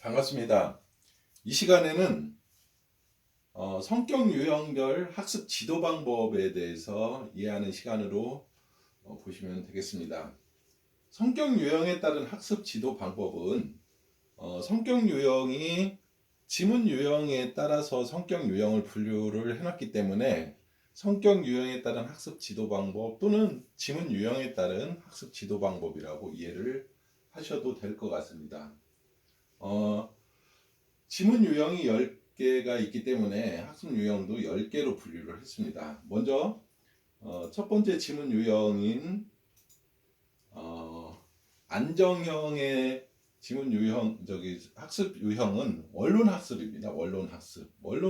반갑습니다. 이 시간에는 성격 유형별 학습 지도 방법에 대해서 이해하는 시간으로 보시면 되겠습니다. 성격 유형에 따른 학습 지도 방법은 성격 유형이 지문 유형에 따라서 성격 유형을 분류를 해놨기 때문에 성격 유형에 따른 학습 지도 방법 또는 지문 유형에 따른 학습 지도 방법이라고 이해를 하셔도 될 것 같습니다. 지문 유형이 10개가 있기 때문에 학습 유형도 10개로 분류를 했습니다. 먼저 첫 번째 지문 유형인 안정형의 지문 유형 학습 유형은 원론 학습입니다. 원론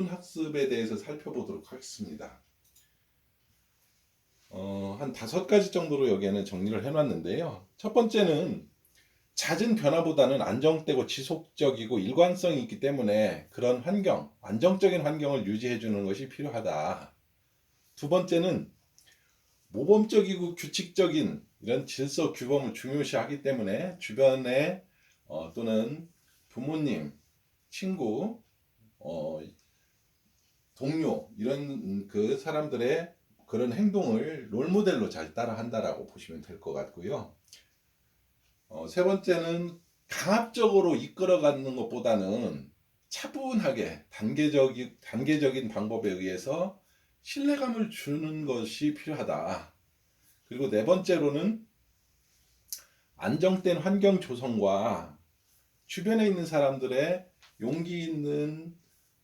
학습에 대해서 살펴보도록 하겠습니다. 한 5가지 정도로 여기에는 정리를 해놨는데요. 첫 번째는 잦은 변화보다는 안정되고 지속적이고 일관성이 있기 때문에 그런 환경, 안정적인 환경을 유지해 주는 것이 필요하다. 두 번째는 모범적이고 규칙적인 이런 질서 규범을 중요시하기 때문에 주변에 또는 부모님, 친구, 동료 이런 그 사람들의 그런 행동을 롤모델로 잘 따라한다라고 보시면 될 것 같고요. 세 번째는 강압적으로 이끌어가는 것보다는 차분하게 단계적인 방법에 의해서 신뢰감을 주는 것이 필요하다. 그리고 네 번째로는 안정된 환경 조성과 주변에 있는 사람들의 용기 있는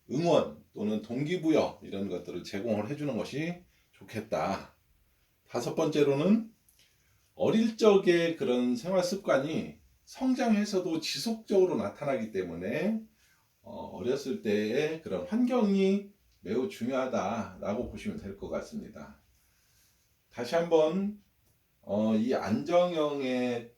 응원 또는 동기부여 이런 것들을 제공을 해주는 것이 좋겠다. 다섯 번째로는 어릴 적의 그런 생활 습관이 성장해서도 지속적으로 나타나기 때문에 어렸을 때의 그런 환경이 매우 중요하다라고 보시면 될 것 같습니다. 다시 한번 이 안정형에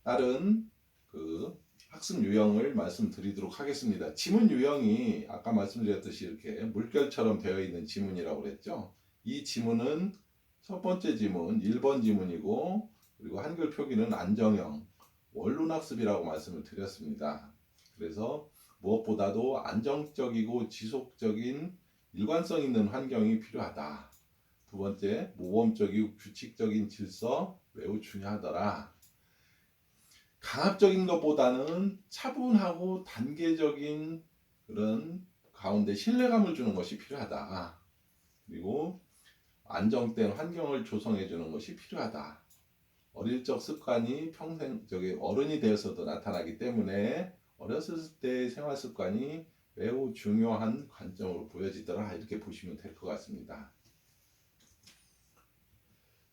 따른 그 학습 유형을 말씀드리도록 하겠습니다. 지문 유형이 아까 말씀드렸듯이 이렇게 물결처럼 되어 있는 지문이라고 그랬죠. 이 지문은 첫 번째 지문 1번 지문이고, 그리고 한글 표기는 안정형 원론 학습이라고 말씀을 드렸습니다. 그래서 무엇보다도 안정적이고 지속적인 일관성 있는 환경이 필요하다. 두 번째, 모범적이고 규칙적인 질서 매우 중요하더라. 강압적인 것보다는 차분하고 단계적인 그런 가운데 신뢰감을 주는 것이 필요하다. 그리고 안정된 환경을 조성해 주는 것이 필요하다. 어릴 적 습관이 평생 어른이 되어서도 나타나기 때문에 어렸을 때의 생활 습관이 매우 중요한 관점으로 보여지더라. 이렇게 보시면 될 것 같습니다.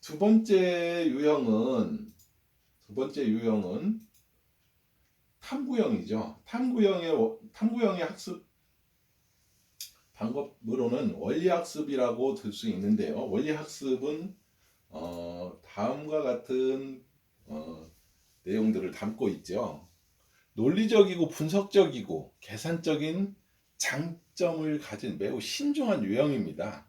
두 번째 유형은 탐구형이죠. 탐구형의 학습 방법으로는 원리학습이라고 들 수 있는데요. 원리학습은 다음과 같은 내용들을 담고 있죠. 논리적이고 분석적이고 계산적인 장점을 가진 매우 신중한 유형입니다.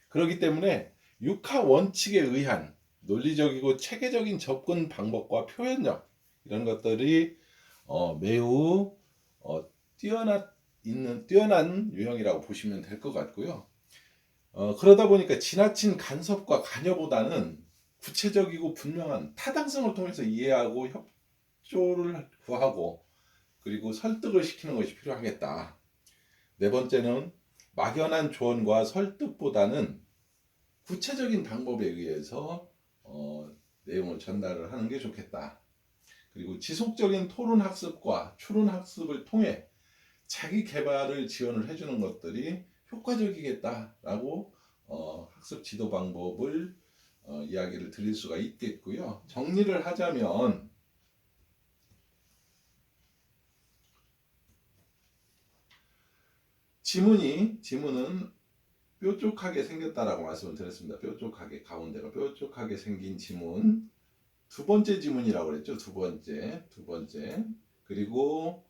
그렇기 때문에 육하 원칙에 의한 논리적이고 체계적인 접근 방법과 표현력 이런 것들이 매우 뛰어난 유형이라고 보시면 될 것 같고요. 그러다 보니까 지나친 간섭과 관여보다는 구체적이고 분명한 타당성을 통해서 이해하고 협조를 구하고 그리고 설득을 시키는 것이 필요하겠다. 네 번째는 막연한 조언과 설득보다는 구체적인 방법에 의해서 내용을 전달을 하는 게 좋겠다. 그리고 지속적인 토론 학습과 추론 학습을 통해 자기 개발을 지원을 해주는 것들이 효과적이겠다라고 학습 지도 방법을 이야기를 드릴 수가 있겠고요. 정리를 하자면 지문은 뾰족하게 생겼다라고 말씀을 드렸습니다. 뾰족하게 가운데가 뾰족하게 생긴 지문. 두 번째 지문이라고 그랬죠. 두 번째. 그리고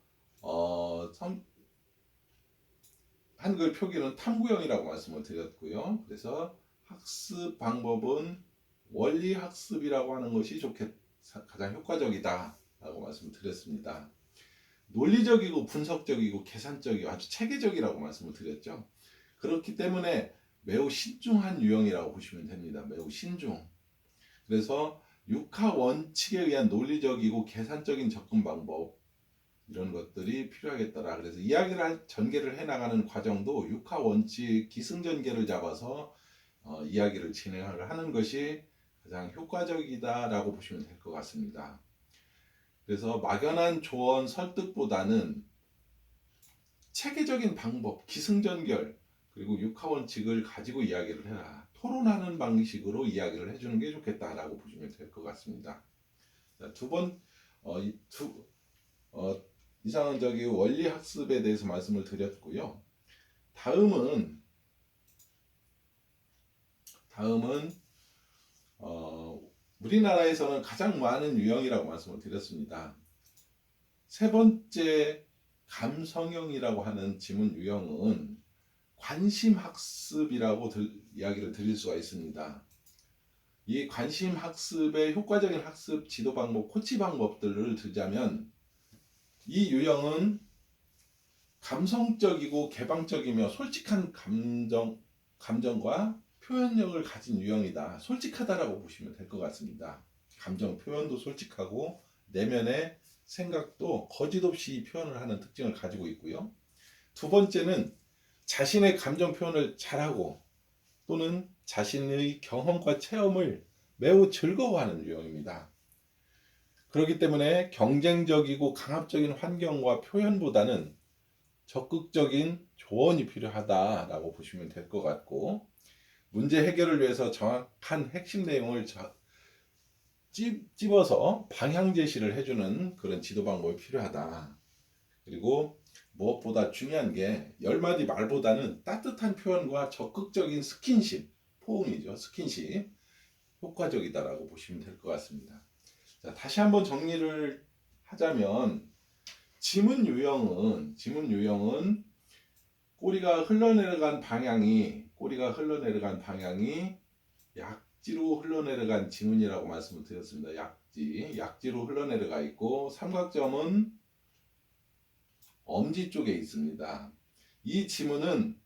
한글 표기는 탐구형이라고 말씀을 드렸고요. 그래서 학습 방법은 원리 학습이라고 하는 것이 가장 효과적이다라고 말씀을 드렸습니다. 논리적이고 분석적이고 계산적이고 아주 체계적이라고 말씀을 드렸죠. 그렇기 때문에 매우 신중한 유형이라고 보시면 됩니다. 매우 신중. 그래서 육하 원칙에 의한 논리적이고 계산적인 접근 방법, 이런 것들이 필요하겠더라. 그래서 이야기를 전개를 해나가는 과정도 육하 원칙 기승전개를 잡아서 이야기를 진행을 하는 것이 가장 효과적이다라고 보시면 될 것 같습니다. 그래서 막연한 조언 설득보다는 체계적인 방법, 기승전결, 그리고 육하 원칙을 가지고 이야기를 해라. 토론하는 방식으로 이야기를 해주는 게 좋겠다라고 보시면 될 것 같습니다. 자, 이상은 원리 학습에 대해서 말씀을 드렸고요. 다음은 우리나라에서는 가장 많은 유형이라고 말씀을 드렸습니다. 세 번째 감성형이라고 하는 지문 유형은 관심학습이라고 이야기를 드릴 수가 있습니다. 이 관심학습의 효과적인 학습 지도 방법, 코치 방법들을 들자면 이 유형은 감성적이고 개방적이며 솔직한 감정과 표현력을 가진 유형이다. 솔직하다라고 보시면 될 것 같습니다. 감정 표현도 솔직하고 내면의 생각도 거짓 없이 표현을 하는 특징을 가지고 있고요. 두 번째는 자신의 감정 표현을 잘하고 또는 자신의 경험과 체험을 매우 즐거워하는 유형입니다. 그렇기 때문에 경쟁적이고 강압적인 환경과 표현보다는 적극적인 조언이 필요하다라고 보시면 될 것 같고, 문제 해결을 위해서 정확한 핵심 내용을 찝어서 방향 제시를 해주는 그런 지도 방법이 필요하다. 그리고 무엇보다 중요한 게 10마디 말보다는 따뜻한 표현과 적극적인 스킨십, 포옹이죠. 스킨십 효과적이다라고 보시면 될 것 같습니다. 자, 다시 한번 정리를 하자면 지문 유형은 꼬리가 흘러내려간 방향이 약지로 흘러내려간 지문이라고 말씀을 드렸습니다. 약지로 흘러내려가 있고 삼각점은 엄지 쪽에 있습니다. 이 지문은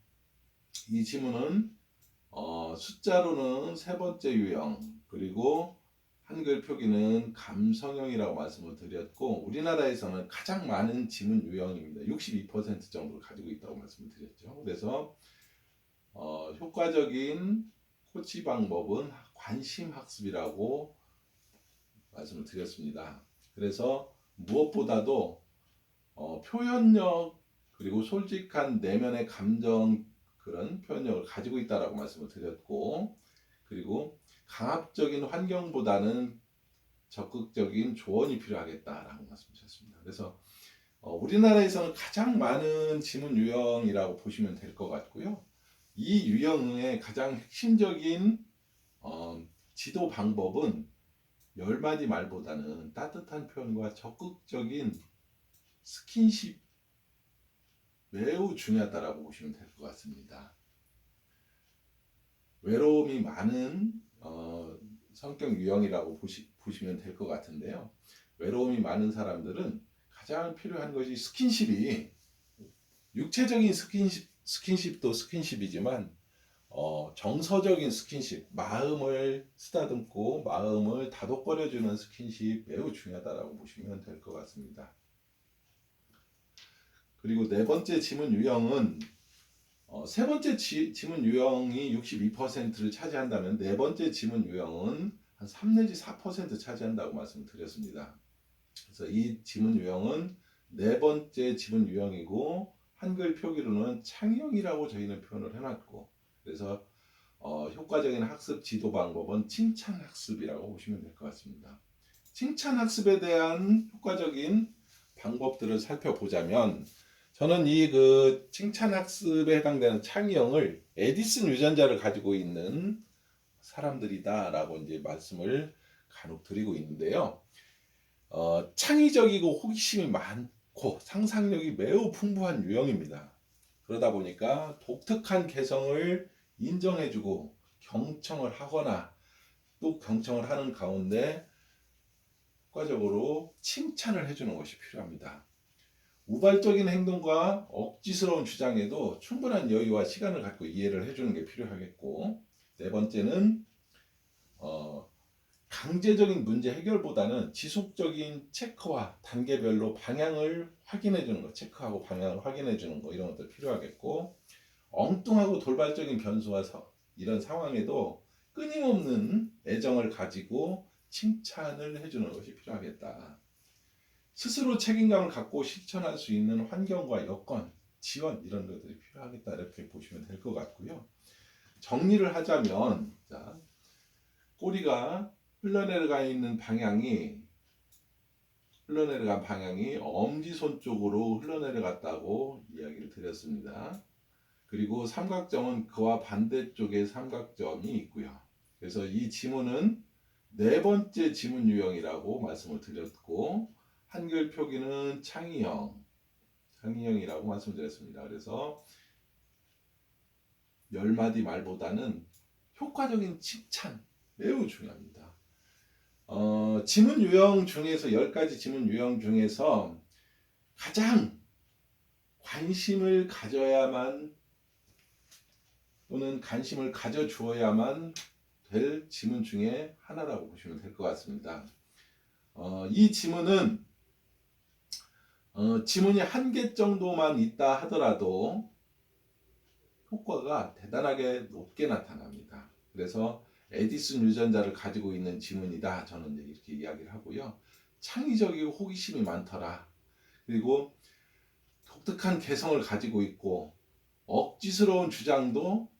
숫자로는 세 번째 유형, 그리고 한글 표기는 감성형이라고 말씀을 드렸고, 우리나라에서는 가장 많은 지문 유형입니다. 62% 정도를 가지고 있다고 말씀을 드렸죠. 그래서 효과적인 코치 방법은 관심학습이라고 말씀을 드렸습니다. 그래서 무엇보다도 표현력, 그리고 솔직한 내면의 감정, 그런 표현력을 가지고 있다라고 말씀을 드렸고, 그리고 강압적인 환경보다는 적극적인 조언이 필요하겠다라고 말씀드렸습니다. 그래서 우리나라에서는 가장 많은 지문 유형이라고 보시면 될 것 같고요. 이 유형의 가장 핵심적인 지도 방법은 10마디 말보다는 따뜻한 표현과 적극적인 스킨십, 매우 중요하다라고 보시면 될 것 같습니다. 외로움이 많은 성격 유형이라고 보시면 될 것 같은데요. 외로움이 많은 사람들은 가장 필요한 것이 스킨십이, 육체적인 스킨십도 스킨십이지만 정서적인 스킨십, 마음을 쓰다듬고 마음을 다독거려주는 스킨십, 매우 중요하다라고 보시면 될 것 같습니다. 그리고 네 번째 지문 유형은 세 번째 지문 유형이 62%를 차지한다면 네 번째 지문 유형은 한 3 내지 4% 차지한다고 말씀드렸습니다. 그래서 이 지문 유형은 네 번째 지문 유형이고, 한글 표기로는 창의형이라고 저희는 표현을 해놨고, 그래서 효과적인 학습 지도 방법은 칭찬 학습이라고 보시면 될 것 같습니다. 칭찬 학습에 대한 효과적인 방법들을 살펴보자면, 저는 이 칭찬 학습에 해당되는 창의형을 에디슨 유전자를 가지고 있는 사람들이다라고 이제 말씀을 간혹 드리고 있는데요. 창의적이고 호기심이 많고 상상력이 매우 풍부한 유형입니다. 그러다 보니까 독특한 개성을 인정해주고 경청을 하거나 또 경청을 하는 가운데 효과적으로 칭찬을 해주는 것이 필요합니다. 우발적인 행동과 억지스러운 주장에도 충분한 여유와 시간을 갖고 이해를 해주는 게 필요하겠고, 네 번째는 강제적인 문제 해결보다는 지속적인 체크와 단계별로 방향을 확인해 주는 거, 체크하고 방향을 확인해 주는 거, 이런 것도 필요하겠고, 엉뚱하고 돌발적인 변수와 이런 상황에도 끊임없는 애정을 가지고 칭찬을 해주는 것이 필요하겠다. 스스로 책임감을 갖고 실천할 수 있는 환경과 여건, 지원, 이런 것들이 필요하겠다, 이렇게 보시면 될 것 같고요. 정리를 하자면, 자, 꼬리가 흘러내려간 방향이 엄지손 쪽으로 흘러내려갔다고 이야기를 드렸습니다. 그리고 삼각점은 그와 반대쪽에 삼각점이 있고요. 그래서 이 지문은 네 번째 지문 유형이라고 말씀을 드렸고, 한글 표기는 창의형이라고 말씀드렸습니다. 그래서 10마디 말보다는 효과적인 칭찬, 매우 중요합니다. 지문 유형 중에서 10가지 지문 유형 중에서 가장 관심을 가져야만 또는 관심을 가져주어야만 될 지문 중에 하나라고 보시면 될 것 같습니다. 이 지문은 지문이 한 개 정도만 있다 하더라도 효과가 대단하게 높게 나타납니다. 그래서 에디슨 유전자를 가지고 있는 지문이다, 저는 이렇게 이야기를 하고요. 창의적이고 호기심이 많더라. 그리고 독특한 개성을 가지고 있고 억지스러운 주장도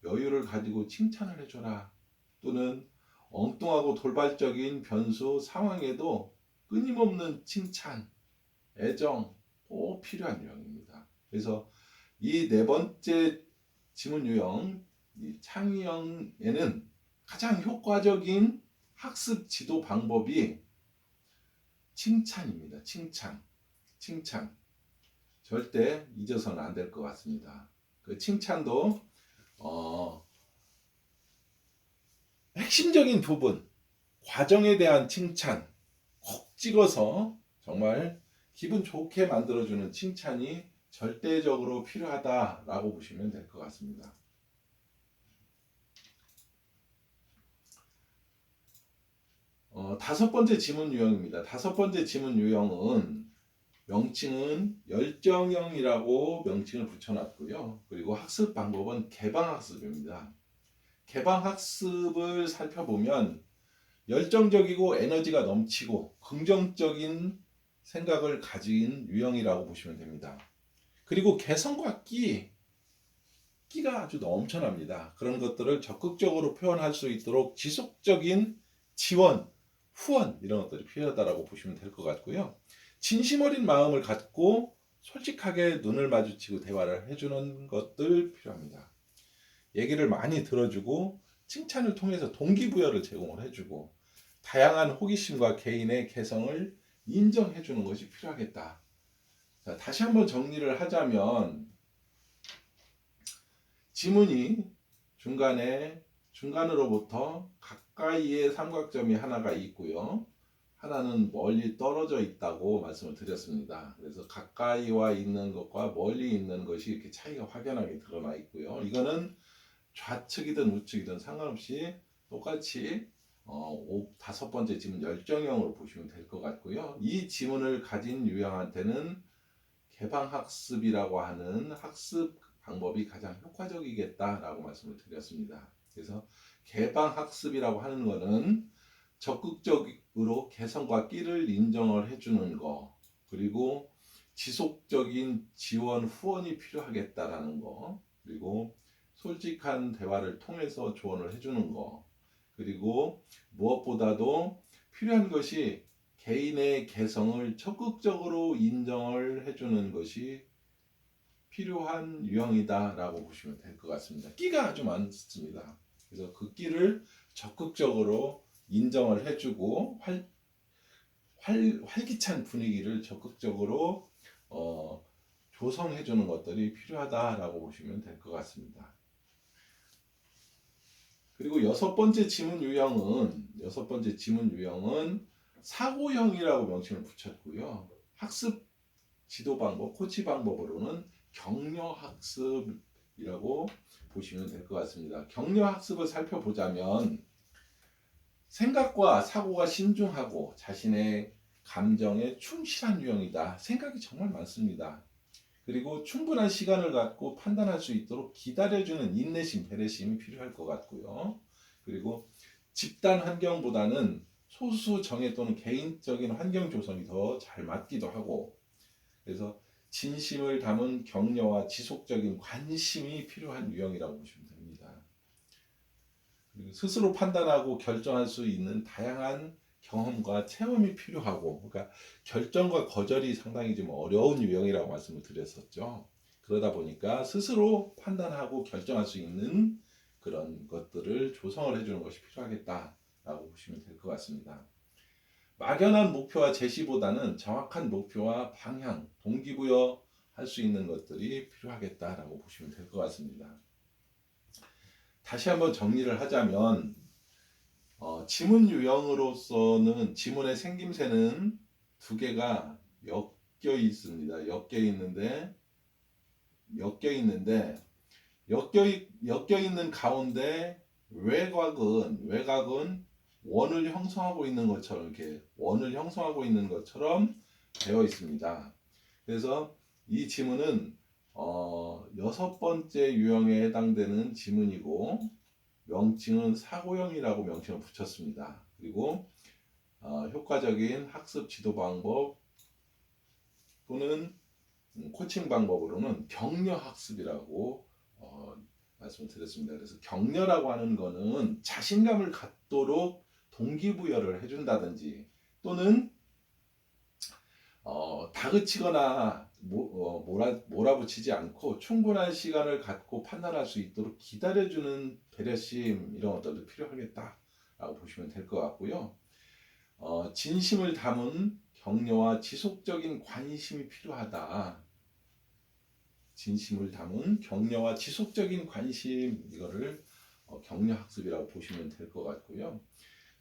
여유를 가지고 칭찬을 해줘라. 또는 엉뚱하고 돌발적인 변수 상황에도 끊임없는 칭찬, 애정 꼭 필요한 유형입니다. 그래서 이 네 번째 지문 유형, 이 창의형에는 가장 효과적인 학습 지도 방법이 칭찬입니다. 칭찬. 절대 잊어서는 안 될 것 같습니다. 그 칭찬도 핵심적인 부분, 과정에 대한 칭찬 콕 찍어서 정말 기분 좋게 만들어주는 칭찬이 절대적으로 필요하다라고 보시면 될 것 같습니다. 다섯 번째 지문 유형입니다. 다섯 번째 지문 유형은 명칭은 열정형이라고 명칭을 붙여놨고요. 그리고 학습 방법은 개방학습입니다. 개방학습을 살펴보면 열정적이고 에너지가 넘치고 긍정적인 생각을 가진 유형이라고 보시면 됩니다. 그리고 개성과 끼가 아주 넘쳐납니다. 그런 것들을 적극적으로 표현할 수 있도록 지속적인 지원, 후원, 이런 것들이 필요하다고 보시면 될 것 같고요. 진심 어린 마음을 갖고 솔직하게 눈을 마주치고 대화를 해주는 것들 필요합니다. 얘기를 많이 들어주고 칭찬을 통해서 동기부여를 제공을 해주고 다양한 호기심과 개인의 개성을 인정해주는 것이 필요하겠다. 자, 다시 한번 정리를 하자면 지문이 중간으로부터 가까이에 삼각점이 하나가 있고요. 하나는 멀리 떨어져 있다고 말씀을 드렸습니다. 그래서 가까이와 있는 것과 멀리 있는 것이 이렇게 차이가 확연하게 드러나 있고요. 이거는 좌측이든 우측이든 상관없이 똑같이 다섯 번째 지문 열정형으로 보시면 될 것 같고요. 이 지문을 가진 유형한테는 개방학습이라고 하는 학습 방법이 가장 효과적이겠다라고 말씀을 드렸습니다. 그래서 개방학습이라고 하는 것은 적극적으로 개성과 끼를 인정을 해주는 거, 그리고 지속적인 지원 후원이 필요하겠다라는 거, 그리고 솔직한 대화를 통해서 조언을 해주는 거, 그리고 무엇보다도 필요한 것이 개인의 개성을 적극적으로 인정을 해주는 것이 필요한 유형이다라고 보시면 될 것 같습니다. 끼가 아주 많습니다. 그래서 그 끼를 적극적으로 인정을 해주고 활기찬 분위기를 적극적으로 조성해주는 것들이 필요하다라고 보시면 될 것 같습니다. 그리고 여섯 번째 지문 유형은 사고형이라고 명칭을 붙였고요. 학습 지도 방법, 코치 방법으로는 격려 학습이라고 보시면 될 것 같습니다. 격려 학습을 살펴보자면 생각과 사고가 신중하고 자신의 감정에 충실한 유형이다. 생각이 정말 많습니다. 그리고 충분한 시간을 갖고 판단할 수 있도록 기다려주는 인내심, 배려심이 필요할 것 같고요. 그리고 집단 환경보다는 소수 정예 또는 개인적인 환경 조성이 더 잘 맞기도 하고, 그래서 진심을 담은 격려와 지속적인 관심이 필요한 유형이라고 보시면 됩니다. 그리고 스스로 판단하고 결정할 수 있는 다양한 경험과 체험이 필요하고, 그러니까 결정과 거절이 상당히 좀 어려운 유형이라고 말씀을 드렸었죠. 그러다 보니까 스스로 판단하고 결정할 수 있는 그런 것들을 조성을 해주는 것이 필요하겠다라고 보시면 될 것 같습니다. 막연한 목표와 제시보다는 정확한 목표와 방향, 동기부여 할 수 있는 것들이 필요하겠다라고 보시면 될 것 같습니다. 다시 한번 정리를 하자면 지문 유형으로서는 지문의 생김새는 두 개가 엮여 있습니다. 엮여 있는 가운데 외곽은 원을 형성하고 있는 것처럼 이렇게 원을 형성하고 있는 것처럼 되어 있습니다. 그래서 이 지문은 여섯 번째 유형에 해당되는 지문이고 명칭은 사고형이라고 명칭을 붙였습니다. 그리고 효과적인 학습 지도 방법 또는 코칭 방법으로는 격려 학습이라고 말씀을 드렸습니다. 그래서 격려라고 하는 거는 자신감을 갖도록 동기부여를 해준다든지 또는 다그치거나 몰아붙이지 않고 충분한 시간을 갖고 판단할 수 있도록 기다려주는 배려심, 이런 것들도 필요하겠다라고 보시면 될 것 같고요. 진심을 담은 격려와 지속적인 관심이 필요하다. 진심을 담은 격려와 지속적인 관심, 이거를 격려 학습이라고 보시면 될 것 같고요.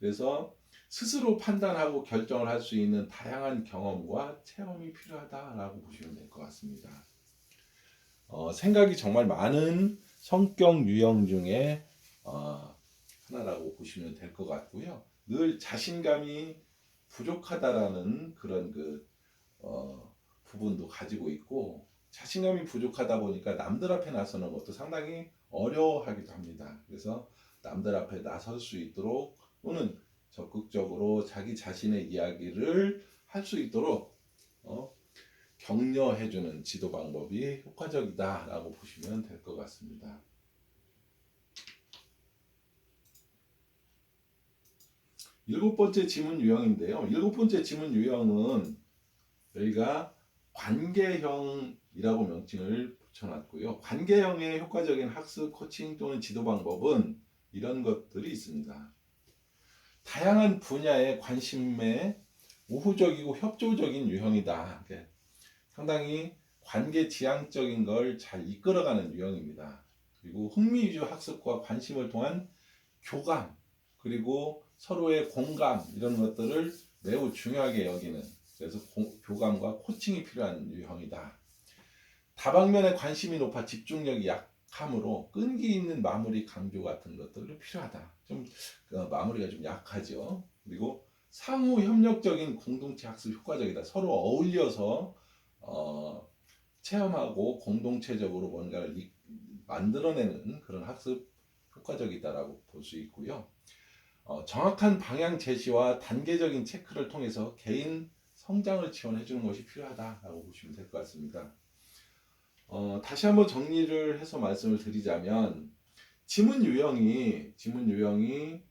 그래서 스스로 판단하고 결정을 할 수 있는 다양한 경험과 체험이 필요하다라고 보시면 될 것 같습니다. 생각이 정말 많은 성격 유형 중에 하나라고 보시면 될 것 같고요. 늘 자신감이 부족하다라는 그런 부분도 가지고 있고, 자신감이 부족하다 보니까 남들 앞에 나서는 것도 상당히 어려워하기도 합니다. 그래서 남들 앞에 나설 수 있도록 또는 적극적으로 자기 자신의 이야기를 할 수 있도록 격려해주는 지도 방법이 효과적이다라고 보시면 될 것 같습니다. 일곱 번째 지문 유형인데요. 일곱 번째 지문 유형은 저희가 관계형이라고 명칭을 붙여놨고요. 관계형의 효과적인 학습, 코칭 또는 지도 방법은 이런 것들이 있습니다. 다양한 분야의 관심에 우호적이고 협조적인 유형이다. 상당히 관계 지향적인 걸 잘 이끌어가는 유형입니다. 그리고 흥미 위주 학습과 관심을 통한 교감, 그리고 서로의 공감, 이런 것들을 매우 중요하게 여기는, 그래서 교감과 코칭이 필요한 유형이다. 다방면에 관심이 높아 집중력이 약하므로 끈기 있는 마무리 강조 같은 것들도 필요하다. 좀 마무리가 좀 약하죠. 그리고 상호 협력적인 공동체 학습 효과적이다. 서로 어울려서 체험하고 공동체적으로 뭔가를 만들어내는 그런 학습 효과적이다라고 볼 수 있고요. 정확한 방향 제시와 단계적인 체크를 통해서 개인 성장을 지원해 주는 것이 필요하다라고 보시면 될 것 같습니다. 다시 한번 정리를 해서 말씀을 드리자면 지문 유형이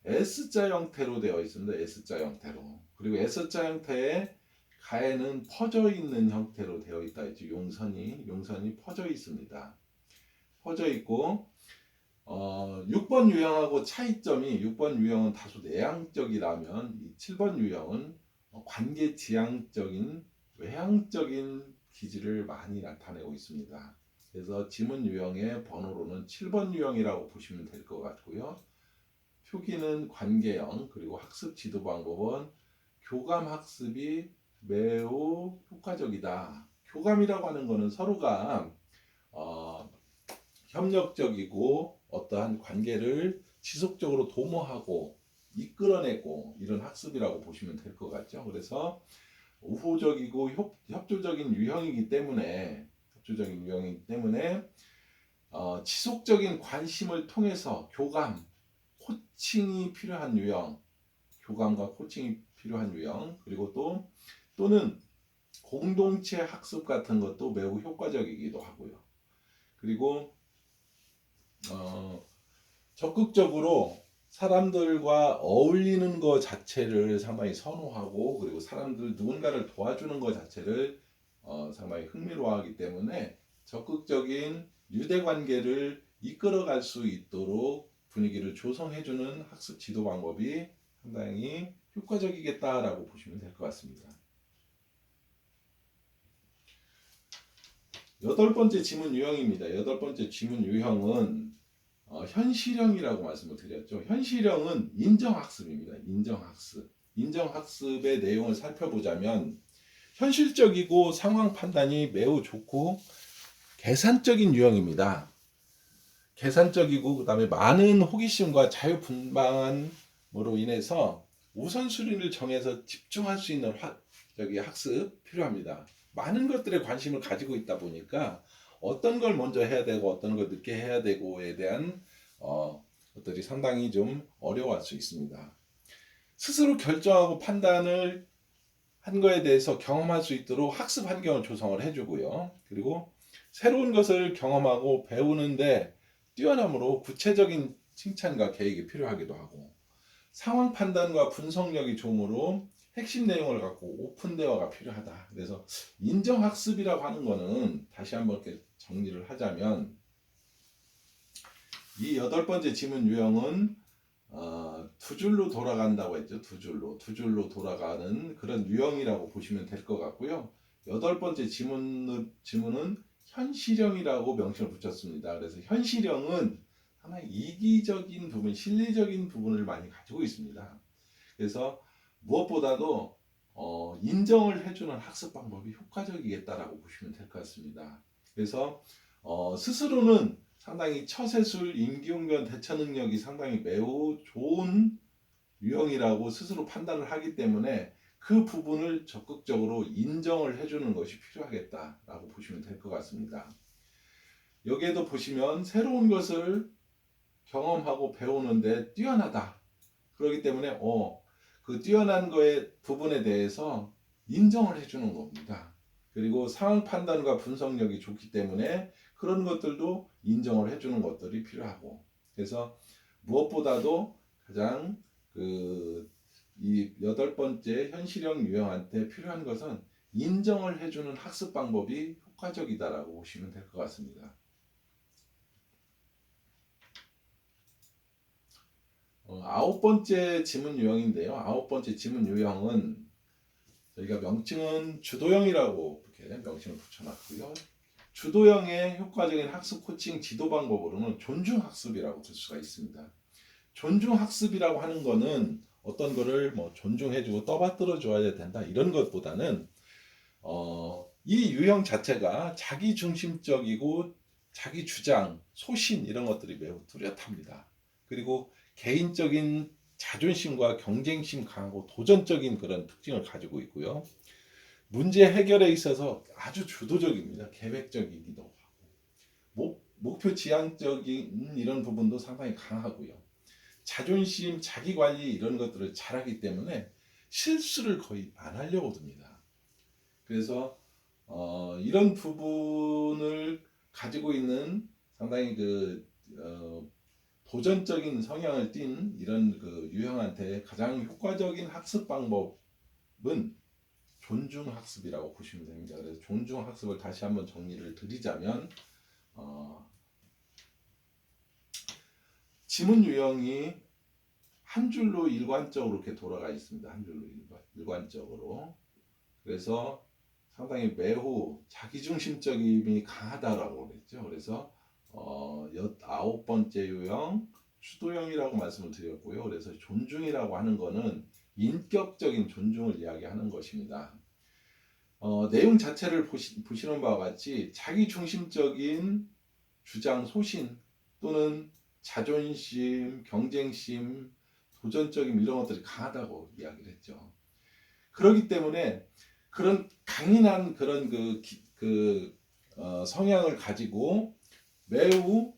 S자 형태로 되어 있습니다. S자 형태로. 그리고 S자 형태에 가에는 퍼져 있는 형태로 되어 있다 했죠. 용선이 퍼져 있습니다. 퍼져 있고 6번 유형하고 차이점이, 6번 유형은 다소 내향적이라면 이 7번 유형은 관계 지향적인 외향적인 기질을 많이 나타내고 있습니다. 그래서 지문 유형의 번호로는 7번 유형이라고 보시면 될 것 같고요. 표기는 관계형, 그리고 학습 지도 방법은 교감 학습이 매우 효과적이다. 교감이라고 하는 거는 서로가 협력적이고 어떠한 관계를 지속적으로 도모하고 이끌어내고 이런 학습이라고 보시면 될 것 같죠. 그래서 우호적이고 협조적인 유형이기 때문에 지속적인 관심을 통해서 교감, 코칭이 필요한 유형, 교감과 코칭이 필요한 유형, 그리고 또는 공동체 학습 같은 것도 매우 효과적이기도 하고요. 그리고 적극적으로 사람들과 어울리는 것 자체를 상당히 선호하고, 그리고 사람들 누군가를 도와주는 것 자체를 상당히 흥미로워하기 때문에 적극적인 유대 관계를 이끌어갈 수 있도록 분위기를 조성해주는 학습 지도 방법이 상당히 효과적이겠다라고 보시면 될 것 같습니다. 8번째 지문 유형입니다. 8번째 지문 유형은 현실형이라고 말씀을 드렸죠. 현실형은 인정학습입니다. 인정학습의 내용을 살펴보자면 현실적이고 상황 판단이 매우 좋고 계산적인 유형입니다. 계산적이고 그다음에 많은 호기심과 자유분방함으로 인해서 우선순위를 정해서 집중할 수 있는 학습 필요합니다. 많은 것들에 관심을 가지고 있다 보니까 어떤 걸 먼저 해야 되고 어떤 걸 늦게 해야 되고에 대한 것들이 상당히 좀 어려워할 수 있습니다. 스스로 결정하고 판단을 한 거에 대해서 경험할 수 있도록 학습 환경을 조성을 해주고요. 그리고 새로운 것을 경험하고 배우는데 뛰어남으로 구체적인 칭찬과 계획이 필요하기도 하고, 상황 판단과 분석력이 좋으므로 핵심 내용을 갖고 오픈 대화가 필요하다. 그래서 인정학습이라고 하는 거는 다시 한번 이렇게 정리를 하자면, 이 8번째 지문 유형은 두 줄로 돌아간다고 했죠. 두 줄로 돌아가는 그런 유형이라고 보시면 될 것 같고요. 8번째 지문은 현실형이라고 명칭을 붙였습니다. 그래서 현실형은 하나 이기적인 부분, 실리적인 부분을 많이 가지고 있습니다. 그래서 무엇보다도 인정을 해주는 학습 방법이 효과적이겠다라고 보시면 될 것 같습니다. 그래서 스스로는 상당히 처세술, 임기응변, 대처 능력이 상당히 매우 좋은 유형이라고 스스로 판단을 하기 때문에 그 부분을 적극적으로 인정을 해주는 것이 필요하겠다라고 보시면 될 것 같습니다. 여기에도 보시면 새로운 것을 경험하고 배우는데 뛰어나다. 그렇기 때문에 그 뛰어난 거의 부분에 대해서 인정을 해주는 겁니다. 그리고 상황 판단과 분석력이 좋기 때문에 그런 것들도 인정을 해주는 것들이 필요하고, 그래서 무엇보다도 가장 이 8번째 현실형 유형한테 필요한 것은 인정을 해주는 학습 방법이 효과적이다라고 보시면 될 것 같습니다. 9번째 지문 유형인데요. 9번째 지문 유형은 저희가 명칭은 주도형이라고 이렇게 명칭을 붙여놨고요. 주도형의 효과적인 학습 코칭 지도 방법으로는 존중학습이라고 볼 수가 있습니다. 존중학습이라고 하는 거는 어떤 거를 존중해주고 떠받들어 줘야 된다 이런 것보다는 이 유형 자체가 자기중심적이고 자기 주장, 소신 이런 것들이 매우 뚜렷합니다. 그리고 개인적인 자존심과 경쟁심 강하고 도전적인 그런 특징을 가지고 있고요. 문제 해결에 있어서 아주 주도적입니다. 계획적이기도 하고, 목표 지향적인 이런 부분도 상당히 강하고요. 자존심, 자기관리 이런 것들을 잘하기 때문에 실수를 거의 안 하려고 듭니다. 그래서 이런 부분을 가지고 있는 상당히 도전적인 성향을 띤 이런 유형한테 가장 효과적인 학습 방법은 존중학습이라고 보시면 됩니다. 그래서 존중학습을 다시 한번 정리를 드리자면 지문 유형이 한 줄로 일관적으로 이렇게 돌아가 있습니다. 한 줄로 일관적으로. 그래서 상당히 매우 자기중심적임이 강하다라고 그랬죠. 그래서 9번째 유형 주도형이라고 말씀을 드렸고요. 그래서 존중이라고 하는 거는 인격적인 존중을 이야기하는 것입니다. 내용 자체를 보시는 바와 같이 자기 중심적인 주장, 소신 또는 자존심, 경쟁심, 도전적인 이런 것들이 강하다고 이야기를 했죠. 그렇기 때문에 그런 강인한 그런 성향을 가지고 매우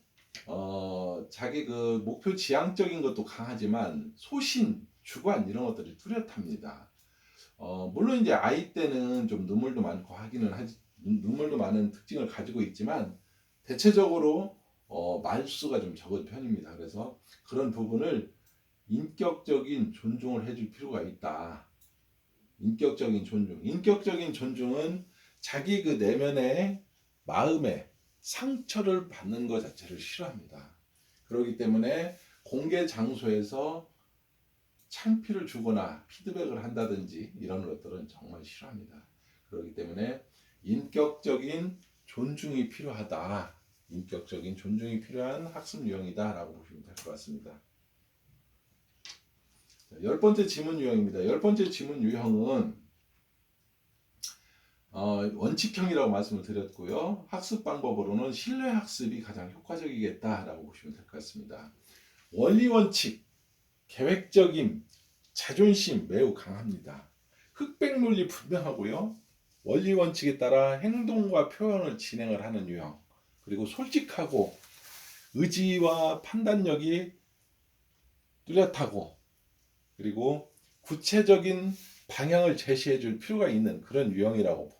자기 그 목표 지향적인 것도 강하지만 소신, 주관 이런 것들이 뚜렷합니다. 물론 이제 아이 때는 좀 눈물도 많고 하기는 하지, 눈물도 많은 특징을 가지고 있지만 대체적으로 말수가 좀 적은 편입니다. 그래서 그런 부분을 인격적인 존중을 해줄 필요가 있다. 인격적인 존중. 인격적인 존중은 자기 그 내면의 마음에 상처를 받는 것 자체를 싫어합니다. 그렇기 때문에 공개 장소에서 창피를 주거나 피드백을 한다든지 이런 것들은 정말 싫어합니다. 그렇기 때문에 인격적인 존중이 필요하다. 인격적인 존중이 필요한 학습 유형이다 라고 보시면 될 것 같습니다. 10번째 지문 유형입니다. 10번째 지문 유형은 원칙형이라고 말씀을 드렸고요. 학습 방법으로는 신뢰 학습이 가장 효과적이겠다라고 보시면 될 것 같습니다. 원리 원칙, 계획적임, 자존심 매우 강합니다. 흑백 논리 분명하고요. 원리 원칙에 따라 행동과 표현을 진행을 하는 유형. 그리고 솔직하고 의지와 판단력이 뚜렷하고 그리고 구체적인 방향을 제시해 줄 필요가 있는 그런 유형이라고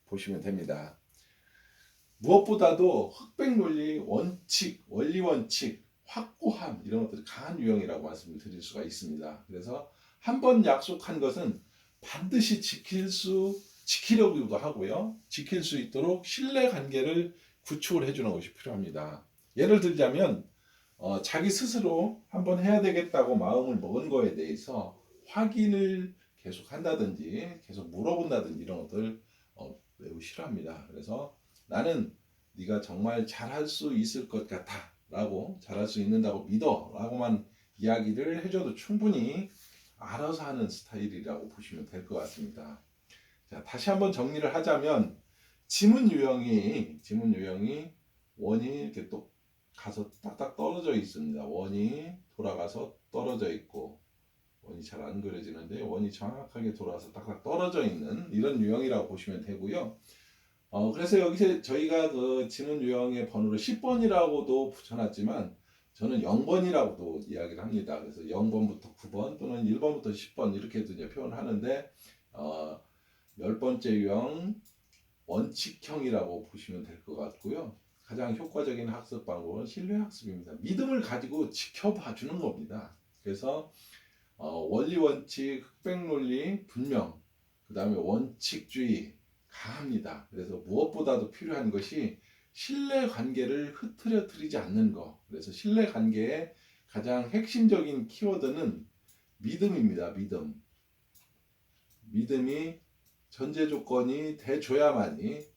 보시면 됩니다. 무엇보다도 흑백 논리, 원칙, 원리 원칙, 확고함 이런 것들이 강한 유형이라고 말씀을 드릴 수가 있습니다. 그래서 한번 약속한 것은 반드시 지키려고도 하고요. 지킬 수 있도록 신뢰 관계를 구축을 해주는 것이 필요합니다. 예를 들자면 자기 스스로 한번 해야 되겠다고 마음을 먹은 거에 대해서 확인을 계속 한다든지 계속 물어본다든지 이런 것들 매우 싫어합니다. 그래서 나는 네가 정말 잘할 수 있을 것 같아 라고 잘할 수 있는다고 믿어 라고만 이야기를 해줘도 충분히 알아서 하는 스타일이라고 보시면 될 것 같습니다. 자, 다시 한번 정리를 하자면 지문 유형이 원이 이렇게 또 가서 딱딱 떨어져 있습니다. 원이 돌아가서 떨어져 있고 원이 잘 안 그려지는데 원이 정확하게 돌아서 딱딱 떨어져 있는 이런 유형이라고 보시면 되고요. 그래서 여기서 저희가 그 지문 유형의 번호를 10번이라고도 붙여놨지만 저는 0번이라고도 이야기를 합니다. 그래서 0번부터 9번 또는 1번부터 10번 이렇게도 이제 표현을 하는데 10번째 유형 원칙형이라고 보시면 될 것 같고요. 가장 효과적인 학습 방법은 신뢰 학습입니다. 믿음을 가지고 지켜봐 주는 겁니다. 그래서 원리 원칙, 흑백 논리 분명, 그 다음에 원칙주의 강합니다. 그래서 무엇보다도 필요한 것이 신뢰 관계를 흐트러뜨리지 않는 것. 그래서 신뢰 관계의 가장 핵심적인 키워드는 믿음입니다. 믿음이 전제 조건이 돼줘야만이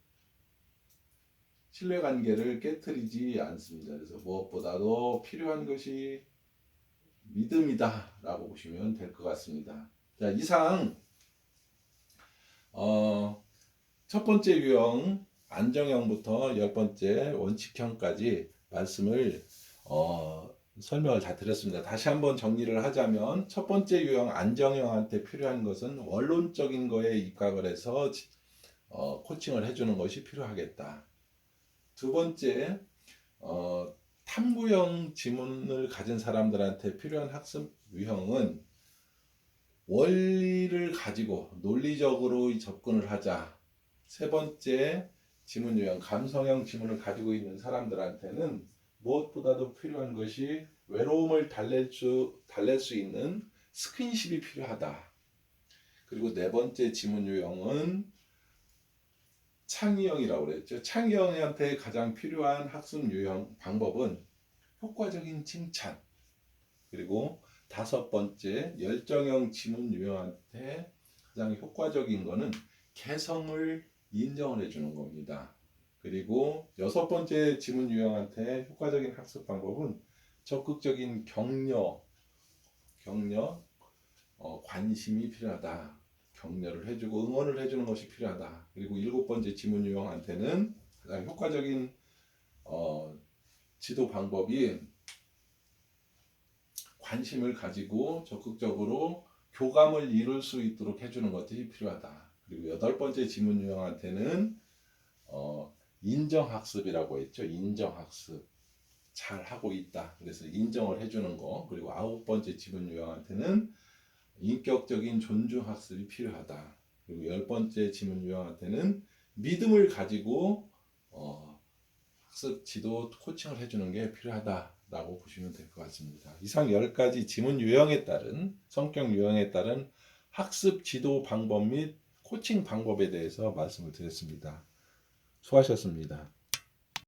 신뢰 관계를 깨트리지 않습니다. 그래서 무엇보다도 필요한 것이 믿음이다 라고 보시면 될 것 같습니다. 자, 이상 첫 번째 유형 안정형부터 10번째 원칙형까지 말씀을 설명을 다 드렸습니다. 다시 한번 정리를 하자면 첫 번째 유형 안정형한테 필요한 것은 원론적인 거에 입각을 해서 코칭을 해주는 것이 필요하겠다. 두 번째 탐구형 지문을 가진 사람들한테 필요한 학습 유형은 원리를 가지고 논리적으로 접근을 하자. 세 번째 지문 유형 감성형 지문을 가지고 있는 사람들한테는 무엇보다도 필요한 것이 외로움을 달랠 수 있는 스킨십이 필요하다. 그리고 네 번째 지문 유형은 창의형이라고 그랬죠. 창의형한테 가장 필요한 학습 유형 방법은 효과적인 칭찬. 그리고 다섯 번째 열정형 지문 유형한테 가장 효과적인 거는 개성을 인정을 해주는 겁니다. 그리고 여섯 번째 지문 유형한테 효과적인 학습 방법은 적극적인 격려, 관심이 필요하다. 격려를 해주고 응원을 해주는 것이 필요하다. 그리고 7번째 지문 유형한테는 가장 효과적인 지도 방법이 관심을 가지고 적극적으로 교감을 이룰 수 있도록 해주는 것이 필요하다. 그리고 8번째 지문 유형한테는 인정학습이라고 했죠. 인정학습. 잘 하고 있다. 그래서 인정을 해주는 거. 그리고 9번째 지문 유형한테는 인격적인 존중학습이 필요하다. 그리고 10번째 지문 유형한테는 믿음을 가지고 학습 지도 코칭을 해주는 게 필요하다라고 보시면 될 것 같습니다. 이상 10가지 지문 유형에 따른 성격 유형에 따른 학습 지도 방법 및 코칭 방법에 대해서 말씀을 드렸습니다. 수고하셨습니다.